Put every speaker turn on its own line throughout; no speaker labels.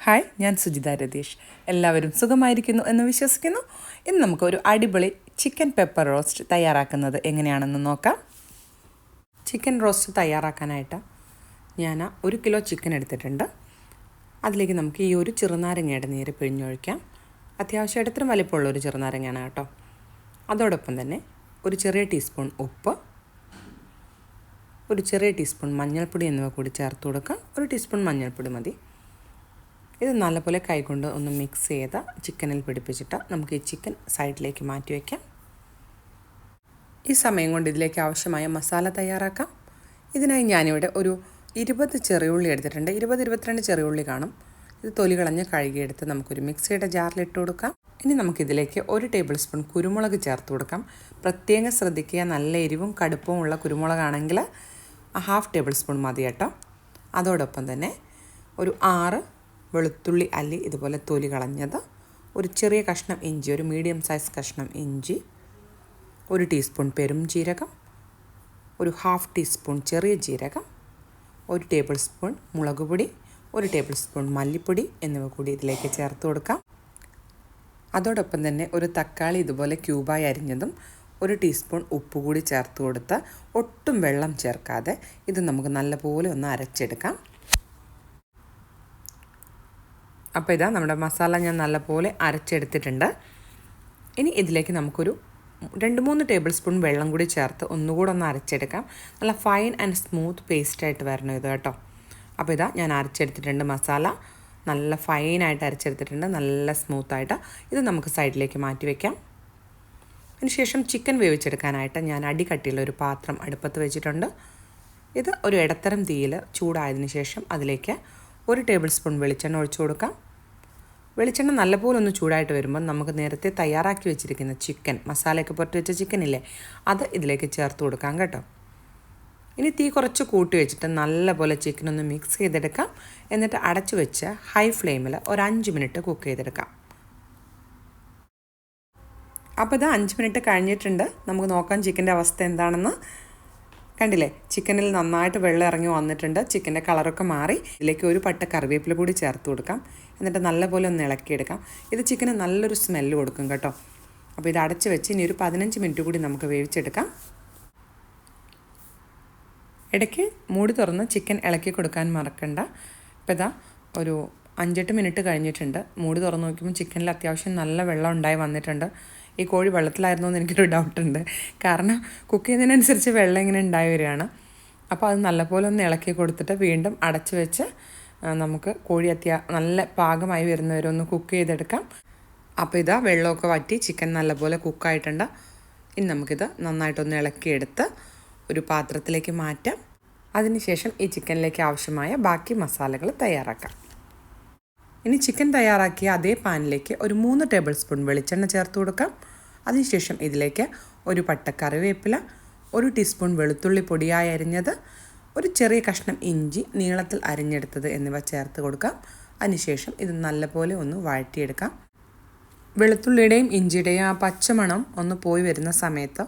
Hi, ഞാൻ സുജിത രതീഷ്. എല്ലാവരും സുഖമായിരിക്കുന്നു എന്ന് വിശ്വസിക്കുന്നു. ഇന്ന് നമുക്കൊരു അടിപൊളി ചിക്കൻ പെപ്പർ റോസ്റ്റ് തയ്യാറാക്കുന്നത് എങ്ങനെയാണെന്ന് നോക്കാം. ചിക്കൻ റോസ്റ്റ് തയ്യാറാക്കാനായിട്ട് ഞാൻ 1 കിലോ ചിക്കൻ എടുത്തിട്ടുണ്ട്. അതിലേക്ക് നമുക്ക് ഈ ഒരു ചെറുനാരങ്ങയുടെ നീര് പിഴിഞ്ഞൊഴിക്കാം. അത്യാവശ്യം ഇടത്തരം വലിപ്പമുള്ള ഒരു ചെറുനാരങ്ങയാണ് കേട്ടോ. അതോടൊപ്പം തന്നെ ഒരു ചെറിയ ടീസ്പൂൺ ഉപ്പ്, ഒരു ചെറിയ ടീസ്പൂൺ മഞ്ഞൾപ്പൊടി എന്നിവ കൂടി ചേർത്ത് കൊടുക്കാം. 1 ടീസ്പൂൺ മഞ്ഞൾപ്പൊടി മതി. ഇത് നല്ലപോലെ കൈകൊണ്ട് ഒന്ന് മിക്സ് ചെയ്ത് ചിക്കനിൽ പിടിപ്പിച്ചിട്ട് നമുക്ക് ഈ ചിക്കൻ സൈഡിലേക്ക് മാറ്റി വയ്ക്കാം. ഈ സമയം കൊണ്ട് ഇതിലേക്ക് ആവശ്യമായ മസാല തയ്യാറാക്കാം. ഇതിനായി ഞാനിവിടെ ഒരു 20 ചെറിയുള്ളി എടുത്തിട്ടുണ്ട്. 20-22 ചെറിയുള്ളി കാണും. ഇത് തൊലി കളഞ്ഞ് കഴുകിയെടുത്ത് നമുക്കൊരു മിക്സിയുടെ ജാറിലിട്ട് കൊടുക്കാം. ഇനി നമുക്കിതിലേക്ക് 1 ടേബിൾ സ്പൂൺ കുരുമുളക് ചേർത്ത് കൊടുക്കാം. പ്രത്യേകം ശ്രദ്ധിക്കുക, നല്ല എരിവും കടുപ്പവും ഉള്ള കുരുമുളകാണെങ്കിൽ 1/2 ടേബിൾ സ്പൂൺ മതി കേട്ടോ. അതോടൊപ്പം തന്നെ ഒരു 6 വെളുത്തുള്ളി അല്ലി ഇതുപോലെ തൊലി കളഞ്ഞത്, ഒരു ചെറിയ കഷ്ണം ഇഞ്ചി, ഒരു മീഡിയം സൈസ് കഷ്ണം ഇഞ്ചി, 1 ടീസ്പൂൺ പെരും ജീരകം, ഒരു 1/2 ടീസ്പൂൺ ചെറിയ ജീരകം, 1 ടേബിൾ സ്പൂൺ മുളക് പൊടി, 1 ടേബിൾ സ്പൂൺ മല്ലിപ്പൊടി എന്നിവ കൂടി ഇതിലേക്ക് ചേർത്ത് കൊടുക്കാം. അതോടൊപ്പം തന്നെ ഒരു തക്കാളി ഇതുപോലെ ക്യൂബായി അരിഞ്ഞതും 1 ടീസ്പൂൺ ഉപ്പ് കൂടി ചേർത്ത് കൊടുത്ത് ഒട്ടും വെള്ളം ചേർക്കാതെ ഇത് നമുക്ക് നല്ലപോലെ ഒന്ന് അരച്ചെടുക്കാം. അപ്പോൾ ഇതാ നമ്മുടെ മസാല ഞാൻ നല്ലപോലെ അരച്ചെടുത്തിട്ടുണ്ട്. ഇനി ഇതിലേക്ക് നമുക്കൊരു 2-3 ടേബിൾ സ്പൂൺ വെള്ളം കൂടി ചേർത്ത് ഒന്നുകൂടെ ഒന്ന് അരച്ചെടുക്കാം. നല്ല ഫൈൻ ആൻഡ് സ്മൂത്ത് പേസ്റ്റായിട്ട് വരണം ഇത് കേട്ടോ. അപ്പോൾ ഇതാ ഞാൻ അരച്ചെടുത്തിട്ടുണ്ട്. മസാല നല്ല ഫൈനായിട്ട് അരച്ചെടുത്തിട്ടുണ്ട്, നല്ല സ്മൂത്തായിട്ട്. ഇത് നമുക്ക് സൈഡിലേക്ക് മാറ്റി വയ്ക്കാം. അതിനുശേഷം ചിക്കൻ വേവിച്ചെടുക്കാനായിട്ട് ഞാൻ അടികട്ടിയുള്ള ഒരു പാത്രം അടുപ്പത്ത് വെച്ചിട്ടുണ്ട്. ഇത് ഒരു ഇടത്തരം തീയിൽ ചൂടായതിനു ശേഷം അതിലേക്ക് 1 ടേബിൾ സ്പൂൺ വെളിച്ചെണ്ണ ഒഴിച്ചു കൊടുക്കാം. വെളിച്ചെണ്ണ നല്ലപോലെ ഒന്ന് ചൂടായിട്ട് വരുമ്പോൾ നമുക്ക് നേരത്തെ തയ്യാറാക്കി വെച്ചിരിക്കുന്ന ചിക്കൻ, മസാലയൊക്കെ പുരട്ടി വെച്ച ചിക്കനില്ലേ, അത് ഇതിലേക്ക് ചേർത്ത് കൊടുക്കാം കേട്ടോ. ഇനി തീ കുറച്ച് കൂട്ടി വെച്ചിട്ട് നല്ലപോലെ ചിക്കൻ ഒന്ന് മിക്സ് ചെയ്തെടുക്കാം. എന്നിട്ട് അടച്ചു വെച്ച് ഹൈ ഫ്ലെയിമിൽ ഒരു 5 മിനിറ്റ് കുക്ക് ചെയ്തെടുക്കാം. അപ്പോൾ ഇത് 5 മിനിറ്റ് കഴിഞ്ഞിട്ടുണ്ട്. നമുക്ക് നോക്കാം ചിക്കൻ്റെ അവസ്ഥ എന്താണെന്ന്. കണ്ടില്ലേ, ചിക്കനിൽ നന്നായിട്ട് വെള്ളം ഇറങ്ങി വന്നിട്ടുണ്ട്. ചിക്കൻ്റെ കളറൊക്കെ മാറി. ഇതിലേക്ക് ഒരു പട്ട കറിവേപ്പില കൂടി ചേർത്ത് കൊടുക്കാം. എന്നിട്ട് നല്ലപോലെ ഒന്ന് ഇളക്കിയെടുക്കാം. ഇത് ചിക്കന് നല്ലൊരു സ്മെല്ല് കൊടുക്കും കേട്ടോ. അപ്പോൾ ഇത് അടച്ച് വെച്ച് ഇനി ഒരു 15 മിനിറ്റ് കൂടി നമുക്ക് വേവിച്ചെടുക്കാം. ഇടയ്ക്ക് മൂടി തുറന്ന് ചിക്കൻ ഇളക്കി കൊടുക്കാൻ മറക്കണ്ട. ഇപ്പോൾ ഇതാ ഒരു 5-8 മിനിറ്റ് കഴിഞ്ഞിട്ടുണ്ട്. മൂടി തുറന്ന് നോക്കുമ്പോൾ ചിക്കനിൽ അത്യാവശ്യം നല്ല വെള്ളം ഉണ്ടായി വന്നിട്ടുണ്ട്. ഈ കോഴി വെള്ളത്തിലായിരുന്നു എന്ന് എനിക്കൊരു ഡൗട്ടുണ്ട്. കാരണം കുക്ക് ചെയ്യുന്നതിനനുസരിച്ച് വെള്ളം ഇങ്ങനെ ഉണ്ടായി വരികയാണ്. അപ്പോൾ അത് നല്ലപോലെ ഒന്ന് ഇളക്കി കൊടുത്തിട്ട് വീണ്ടും അടച്ചു വെച്ച് നമുക്ക് കോഴി നല്ല പാകമായി വരുന്നവരെ ഒന്ന് കുക്ക് ചെയ്തെടുക്കാം. അപ്പോൾ ഇതാ വെള്ളമൊക്കെ വറ്റി ചിക്കൻ നല്ലപോലെ കുക്കായിട്ടുണ്ട്. ഇനി നമുക്കിത് നന്നായിട്ടൊന്ന് ഇളക്കിയെടുത്ത് ഒരു പാത്രത്തിലേക്ക് മാറ്റാം. അതിനുശേഷം ഈ ചിക്കനിലേക്ക് ആവശ്യമായ ബാക്കി മസാലകൾ തയ്യാറാക്കാം. ഇനി ചിക്കൻ തയ്യാറാക്കിയ അതേ പാനിലേക്ക് ഒരു 3 ടേബിൾ സ്പൂൺ വെളിച്ചെണ്ണ ചേർത്ത് കൊടുക്കാം. അതിനുശേഷം ഇതിലേക്ക് ഒരു പട്ട കറിവേപ്പില, 1 ടീസ്പൂൺ വെളുത്തുള്ളി പൊടിയായി അരിഞ്ഞത്, ഒരു ചെറിയ കഷ്ണം ഇഞ്ചി നീളത്തിൽ അരിഞ്ഞെടുത്തത് എന്നിവ ചേർത്ത് കൊടുക്കാം. അതിനുശേഷം ഇത് നല്ലപോലെ ഒന്ന് വഴറ്റിയെടുക്കാം. വെളുത്തുള്ളിയുടെയും ഇഞ്ചിയുടെയും ആ പച്ചമണം ഒന്ന് പോയി വരുന്ന സമയത്ത്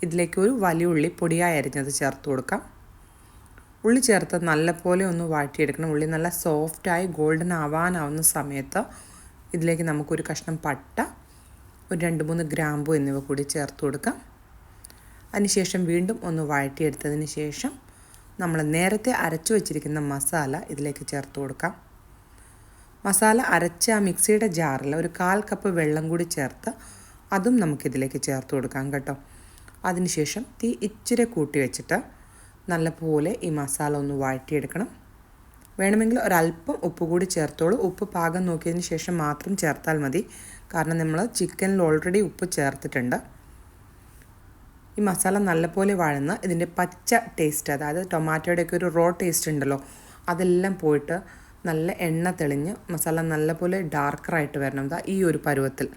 ഇതിലേക്ക് ഒരു വലിയ ഉള്ളി പൊടിയായി അരിഞ്ഞത് ചേർത്ത് കൊടുക്കാം. ഉള്ളി ചേർത്ത് നല്ലപോലെ ഒന്ന് വഴറ്റിയെടുക്കണം. ഉള്ളി നല്ല സോഫ്റ്റായി ഗോൾഡൻ ആവാനാവുന്ന സമയത്ത് ഇതിലേക്ക് നമുക്കൊരു കഷ്ണം പട്ട, ഒരു 2-3 ഗ്രാമ്പു എന്നിവ കൂടി ചേർത്ത് കൊടുക്കാം. അതിനുശേഷം വീണ്ടും ഒന്ന് വഴറ്റിയെടുത്തതിന് ശേഷം നമ്മൾ നേരത്തെ അരച്ചു വച്ചിരിക്കുന്ന മസാല ഇതിലേക്ക് ചേർത്ത് കൊടുക്കാം. മസാല അരച്ച ആ മിക്സിയുടെ ജാറിൽ ഒരു 1/4 കപ്പ് വെള്ളം കൂടി ചേർത്ത് അതും നമുക്കിതിലേക്ക് ചേർത്ത് കൊടുക്കാം കേട്ടോ. അതിനുശേഷം തീ ഇച്ചിരി കൂട്ടി വെച്ചിട്ട് നല്ലപോലെ ഈ മസാല ഒന്ന് വഴറ്റിയെടുക്കണം. വേണമെങ്കിൽ ഒരല്പം ഉപ്പ് കൂടി ചേർത്തോളൂ. ഉപ്പ് പാകം നോക്കിയതിന് ശേഷം മാത്രം ചേർത്താൽ മതി. കാരണം നമ്മൾ ചിക്കനിൽ ഓൾറെഡി ഉപ്പ് ചേർത്തിട്ടുണ്ട്. ഈ മസാല നല്ലപോലെ വഴന്ന് ഇതിൻ്റെ പച്ച ടേസ്റ്റ്, അതായത് ടൊമാറ്റോയുടെയൊക്കെ ഒരു റോ ടേസ്റ്റ് ഉണ്ടല്ലോ, അതെല്ലാം പോയിട്ട് നല്ല എണ്ണ തെളിഞ്ഞ് മസാല നല്ലപോലെ ഡാർക്കറായിട്ട് വരണം. ഈ ഒരു പരുവത്തിൽ.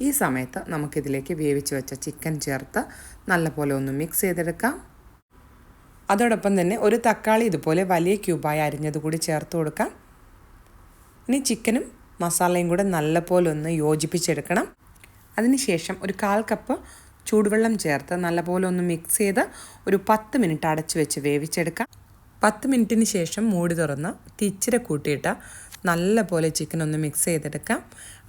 ഈ സമയത്ത് നമുക്കിതിലേക്ക് വേവിച്ച് വെച്ച ചിക്കൻ ചേർത്ത് നല്ലപോലെ ഒന്ന് മിക്സ് ചെയ്തെടുക്കാം. അതോടൊപ്പം തന്നെ ഒരു തക്കാളി ഇതുപോലെ വലിയ ക്യൂബായി അരിഞ്ഞത് കൂടി ചേർത്ത് കൊടുക്കാം. ഇനി ചിക്കനും മസാലയും കൂടെ നല്ലപോലെ ഒന്ന് യോജിപ്പിച്ചെടുക്കണം. അതിനുശേഷം ഒരു 1/4 കപ്പ് ചൂടുവെള്ളം ചേർത്ത് നല്ലപോലെ ഒന്ന് മിക്സ് ചെയ്ത് ഒരു 10 മിനിറ്റ് അടച്ച് വെച്ച് വേവിച്ചെടുക്കാം. 10 മിനിറ്റിന് ശേഷം മൂടി തുറന്ന് തീ ഇച്ചിരി കൂട്ടിയിട്ട് നല്ല പോലെ ചിക്കൻ ഒന്ന് മിക്സ് ചെയ്തെടുക്കാം.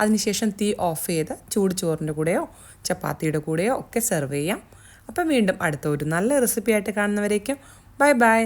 അതിനുശേഷം തീ ഓഫ് ചെയ്ത് ചൂട് ചോറിൻ്റെ കൂടെയോ ചപ്പാത്തിയുടെ കൂടെയോ ഒക്കെ സെർവ് ചെയ്യാം. അപ്പം വീണ്ടും അടുത്ത ഒരു നല്ല റെസിപ്പി ആയിട്ട് കാണുന്നവരേക്കും ബൈ ബൈ.